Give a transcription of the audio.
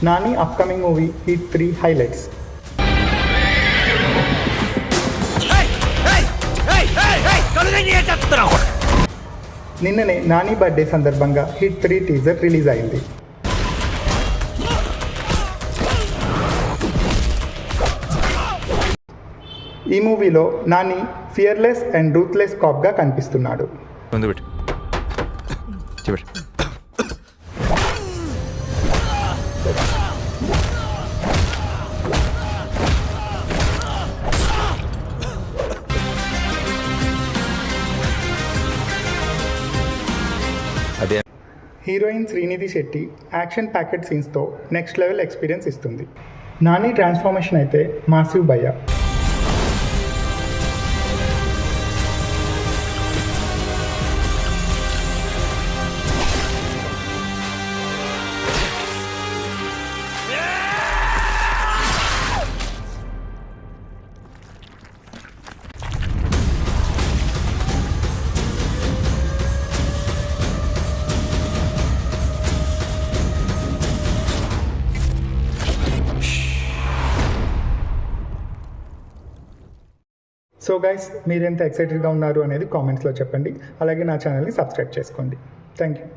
Nani upcoming movie hit 3 highlights. నిన్ననే Nani birthday సందర్భంగా hit 3 teaser release అయింది. ఈ మూవీలో నాని ఫియర్లెస్ అండ్ రూత్లెస్ కాప్గా కనిపిస్తున్నాడు. Heroine Srinidhi Shetty action packed సీన్స్తో నెక్స్ట్ లెవెల్ ఎక్స్పీరియన్స్ ఇస్తుంది. నాని ట్రాన్స్ఫార్మేషన్ అయితే మాసివ్ భయ్యా. సో గైస్, మీరు ఎంత ఎక్సైటెడ్గా ఉన్నారు అనేది కామెంట్స్లో చెప్పండి. అలాగే నా ఛానల్ని సబ్స్క్రైబ్ చేసుకోండి. Thank you.